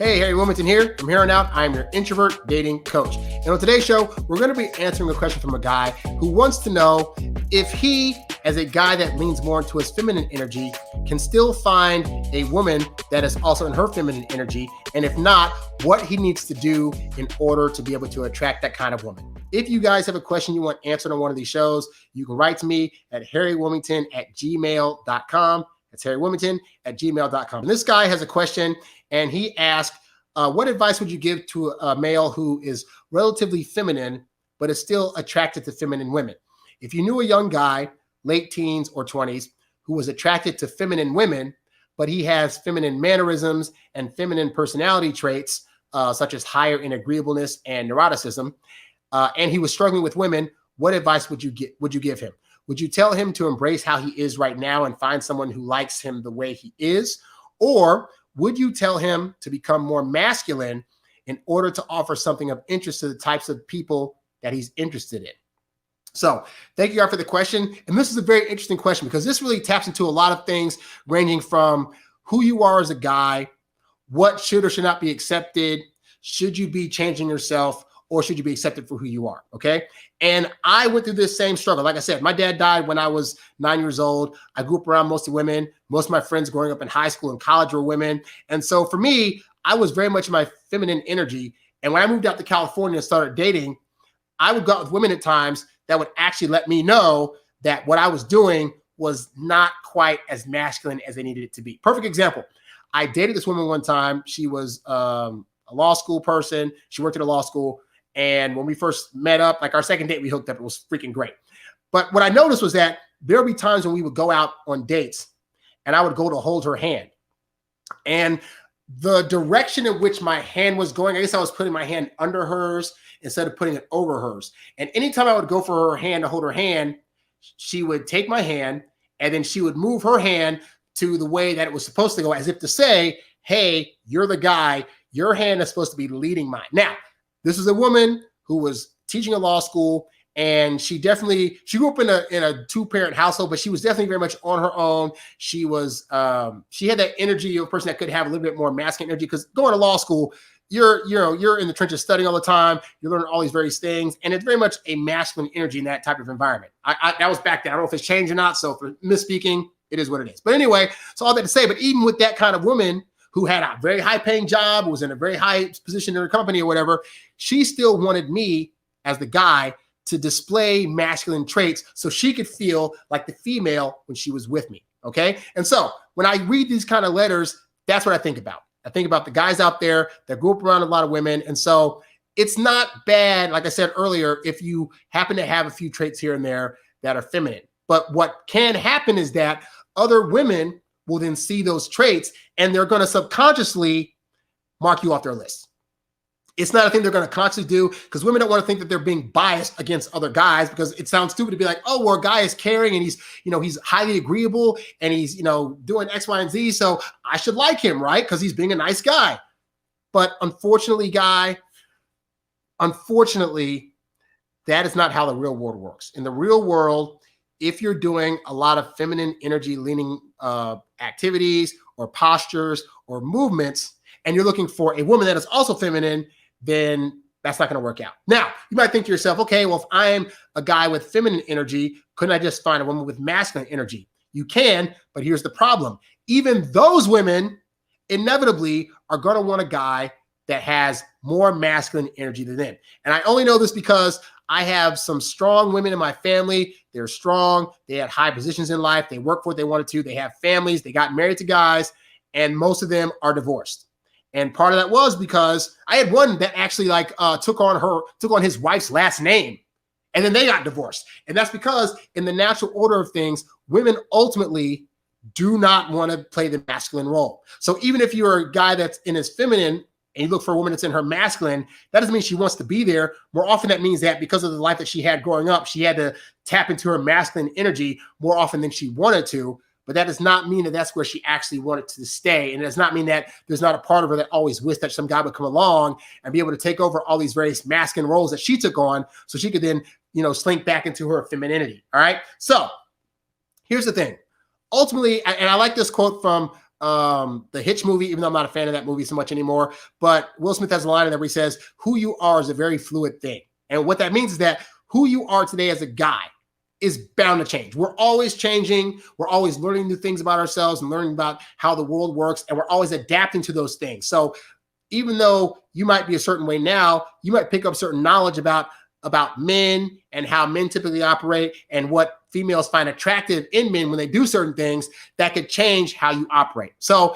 Hey, HarryWilmington here. From here on out, I'm your introvert dating coach. And on today's show, we're going to be answering a question from a guy who wants to know if he, as a guy that leans more into his feminine energy, can still find a woman that is also in her feminine energy. And if not, what he needs to do in order to be able to attract that kind of woman. If you guys have a question you want answered on one of these shows, you can write to me at HarryWilmington@gmail.com. That's HarryWilmington@gmail.com. And this guy has a question, and he asked, what advice would you give to a male who is relatively feminine, but is still attracted to feminine women? If you knew a young guy, late teens or 20s, who was attracted to feminine women, but he has feminine mannerisms and feminine personality traits, such as higher in agreeableness and neuroticism, and he was struggling with women, what advice would you give him? Would you tell him to embrace how he is right now and find someone who likes him the way he is? Or would you tell him to become more masculine in order to offer something of interest to the types of people that he's interested in? So thank you, guys, for the question. And this is a very interesting question because this really taps into a lot of things ranging from who you are as a guy, what should or should not be accepted, should you be changing yourself, or should you be accepted for who you are, okay? And I went through this same struggle. Like I said, my dad died when I was 9 years old. I grew up around mostly women. Most of my friends growing up in high school and college were women. And so for me, I was very much in my feminine energy. And when I moved out to California and started dating, I would go out with women at times that would actually let me know that what I was doing was not quite as masculine as they needed it to be. Perfect example. I dated this woman one time. She was a law school person. She worked at a law school. And when we first met up, like our second date, we hooked up. It was freaking great. But what I noticed was that there would be times when we would go out on dates and I would go to hold her hand. And the direction in which my hand was going, I guess I was putting my hand under hers instead of putting it over hers. And anytime I would go for her hand to hold her hand, she would take my hand and then she would move her hand to the way that it was supposed to go, as if to say, hey, you're the guy. Your hand is supposed to be leading mine. Now, this is a woman who was teaching a law school, and she grew up in a two-parent household, but she was definitely very much on her own. She was she had that energy of a person that could have a little bit more masculine energy, because going to law school, you're in the trenches studying all the time. You're learning all these various things, and it's very much a masculine energy in that type of environment. That was back then. I don't know if it's changed or not. So for misspeaking, it is what it is. But anyway, so all that to say, but even with that kind of woman who had a very high-paying job, was in a very high position in her company or whatever, she still wanted me, as the guy, to display masculine traits so she could feel like the female when she was with me, okay? And so when I read these kind of letters, that's what I think about. I think about the guys out there that grew up around a lot of women. And so it's not bad, like I said earlier, if you happen to have a few traits here and there that are feminine. But what can happen is that other women will then see those traits and they're going to subconsciously mark you off their list. It's not a thing they're going to consciously do, because women don't want to think that they're being biased against other guys, because it sounds stupid to be like, oh, well, a guy is caring and he's highly agreeable and he's, doing X, Y, and Z. So I should like him, right? Because he's being a nice guy. But unfortunately, that is not how the real world works. In the real world, if you're doing a lot of feminine energy leaning activities or postures or movements, and you're looking for a woman that is also feminine, then that's not going to work out. Now, you might think to yourself, okay, well, if I'm a guy with feminine energy, couldn't I just find a woman with masculine energy? You can, but here's the problem. Even those women inevitably are going to want a guy that has more masculine energy than them. And I only know this because I have some strong women in my family. They're strong. They had high positions in life. They work for what they wanted to. They have families. They got married to guys, and most of them are divorced. And part of that was because I had one that actually took on his wife's last name, and then they got divorced. And that's because in the natural order of things, women ultimately do not want to play the masculine role. So even if you're a guy that's in his feminine and you look for a woman that's in her masculine, that doesn't mean she wants to be there. More often that means that because of the life that she had growing up, she had to tap into her masculine energy more often than she wanted to. But that does not mean that that's where she actually wanted to stay. And it does not mean that there's not a part of her that always wished that some guy would come along and be able to take over all these various masculine roles that she took on so she could then, slink back into her femininity. All right. So here's the thing. Ultimately, and I like this quote from the Hitch movie, even though I'm not a fan of that movie so much anymore. But Will Smith has a line in there where he says, who you are is a very fluid thing. And what that means is that who you are today as a guy is bound to change. We're always changing. We're always learning new things about ourselves and learning about how the world works. And we're always adapting to those things. So even though you might be a certain way now, you might pick up certain knowledge about men and how men typically operate and what females find attractive in men when they do certain things that could change how you operate. So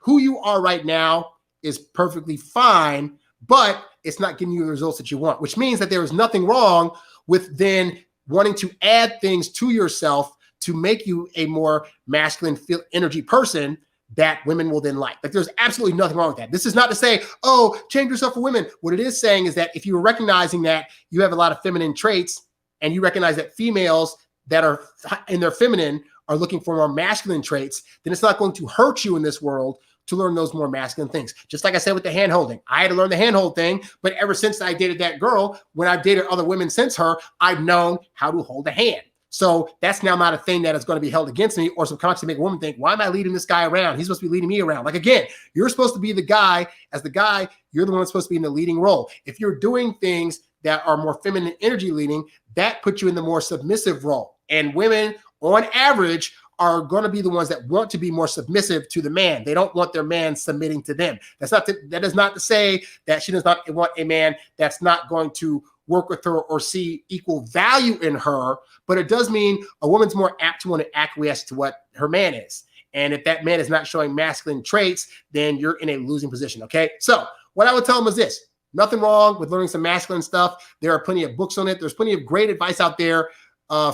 who you are right now is perfectly fine, but it's not giving you the results that you want, which means that there is nothing wrong with then wanting to add things to yourself to make you a more masculine energy person that women will then like. Like there's absolutely nothing wrong with that. This is not to say, oh, change yourself for women. What it is saying is that if you're recognizing that you have a lot of feminine traits and you recognize that females that are in their feminine are looking for more masculine traits, then it's not going to hurt you in this world to learn those more masculine things. Just like I said with the hand holding, I had to learn the hand hold thing, but ever since I dated that girl, when I've dated other women since her, I've known how to hold a hand. So that's now not a thing that is going to be held against me or subconsciously make a woman think, why am I leading this guy around? He's supposed to be leading me around. Like, again, you're supposed to be the guy. As the guy, you're the one that's supposed to be in the leading role. If you're doing things that are more feminine energy leading, that puts you in the more submissive role. And women, on average, are going to be the ones that want to be more submissive to the man. They don't want their man submitting to them. That is not to say that she does not want a man that's not going to work with her or see equal value in her, but it does mean a woman's more apt to want to acquiesce to what her man is. And if that man is not showing masculine traits, then you're in a losing position, okay? So what I would tell them is this: nothing wrong with learning some masculine stuff. There are plenty of books on it. There's plenty of great advice out there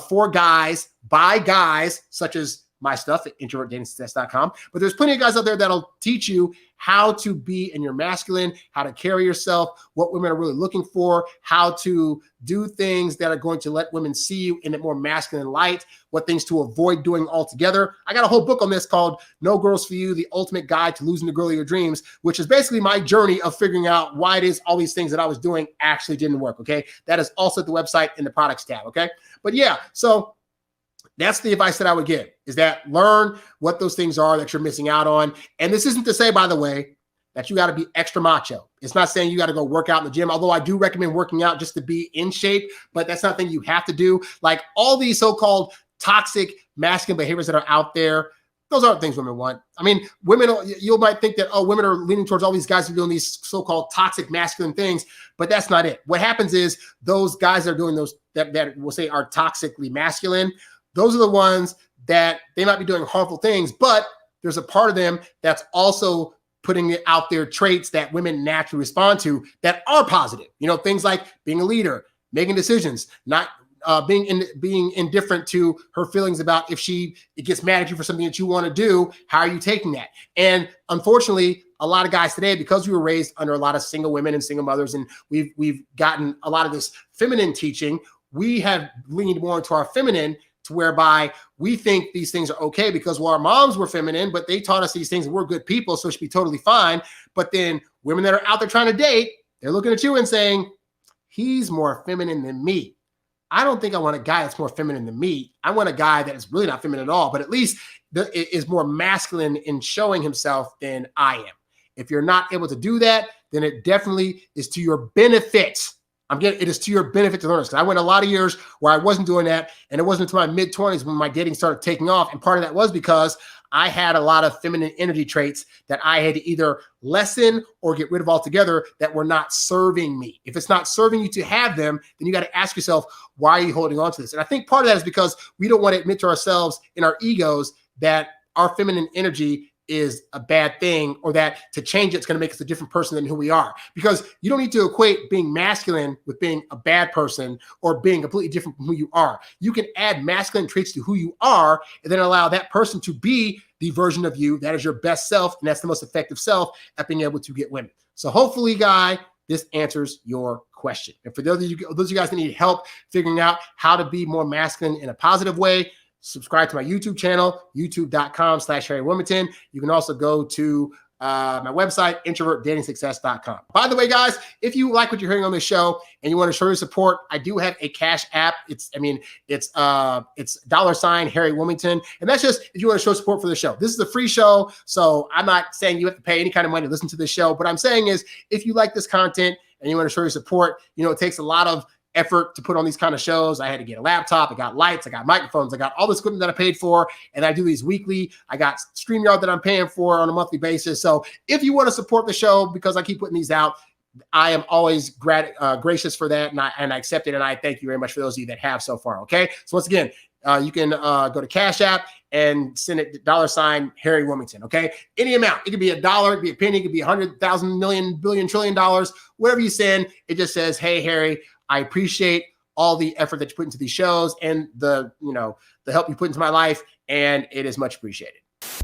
for guys, by guys, such as my stuff at introvertdatingsuccess.com. But there's plenty of guys out there that'll teach you how to be in your masculine, how to carry yourself, what women are really looking for, how to do things that are going to let women see you in a more masculine light, what things to avoid doing altogether. I got a whole book on this called No Girls For You, The Ultimate Guide to Losing the Girl of Your Dreams, which is basically my journey of figuring out why it is all these things that I was doing actually didn't work, okay? That is also at the website in the products tab, okay? But yeah, so that's the advice that I would give, is that learn what those things are that you're missing out on. And this isn't to say, by the way, that you got to be extra macho. It's not saying you got to go work out in the gym, although I do recommend working out just to be in shape, but that's not a thing you have to do. Like all these so-called toxic masculine behaviors that are out there, those aren't things women want. I mean, women, you might think that, oh, women are leaning towards all these guys who are doing these so-called toxic masculine things, but that's not it. What happens is those guys that are doing those that we'll say are toxically masculine, those are the ones that they might be doing harmful things, but there's a part of them that's also putting out their traits that women naturally respond to that are positive. You know, things like being a leader, making decisions, not being indifferent to her feelings about if she gets mad at you for something that you want to do. How are you taking that? And unfortunately, a lot of guys today, because we were raised under a lot of single women and single mothers, and we've gotten a lot of this feminine teaching, we have leaned more into our feminine, to whereby we think these things are okay because, well, our moms were feminine, but they taught us these things and we're good people, so it should be totally fine. But then women that are out there trying to date, they're looking at you and saying, he's more feminine than me. I don't think I want a guy that's more feminine than me. I want a guy that is really not feminine at all, but at least is more masculine in showing himself than I am. If you're not able to do that, then it definitely is to your benefit. It is to your benefit to learn this, because I went a lot of years where I wasn't doing that, and it wasn't until my mid-20s when my dating started taking off, and part of that was because I had a lot of feminine energy traits that I had to either lessen or get rid of altogether that were not serving me. If it's not serving you to have them, then you got to ask yourself, why are you holding on to this? And I think part of that is because we don't want to admit to ourselves in our egos that our feminine energy is a bad thing, or that to change it's going to make us a different person than who we are. Because you don't need to equate being masculine with being a bad person or being completely different from who you are. You can add masculine traits to who you are and then allow that person to be the version of you that is your best self, and that's the most effective self at being able to get women. So hopefully, Guy, this answers your question. And for those of you guys that need help figuring out how to be more masculine in a positive way, subscribe to my YouTube channel, youtube.com/HarryWilmington. You can also go to my website, introvertdatingsuccess.com. By the way, guys, if you like what you're hearing on this show and you want to show your support, I do have a Cash App. It's $HarryWilmington. And that's just if you want to show support for the show. This is a free show, so I'm not saying you have to pay any kind of money to listen to this show. What I'm saying is if you like this content and you want to show your support, it takes a lot of effort to put on these kind of shows. I had to get a laptop, I got lights, I got microphones, I got all this equipment that I paid for, and I do these weekly. I got StreamYard that I'm paying for on a monthly basis. So if you want to support the show, because I keep putting these out, I am always gracious for that, and I accept it, and I thank you very much for those of you that have so far, okay? So once again, you can go to Cash App and send it $HarryWilmington, okay? Any amount. It could be $1, it could be a penny, it could be 100,000, million, billion, $1 trillion, whatever you send. It just says, hey, Harry, I appreciate all the effort that you put into these shows and the help you put into my life, and it is much appreciated.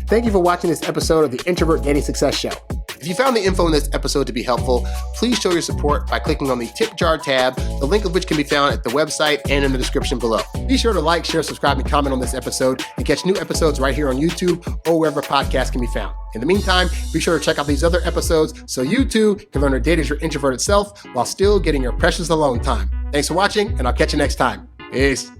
Thank you for watching this episode of the Introvert Dating Success Show. If you found the info in this episode to be helpful, please show your support by clicking on the tip jar tab, the link of which can be found at the website and in the description below. Be sure to like, share, subscribe, and comment on this episode and catch new episodes right here on YouTube or wherever podcasts can be found. In the meantime, be sure to check out these other episodes so you too can learn to date as your introverted self while still getting your precious alone time. Thanks for watching, and I'll catch you next time. Peace.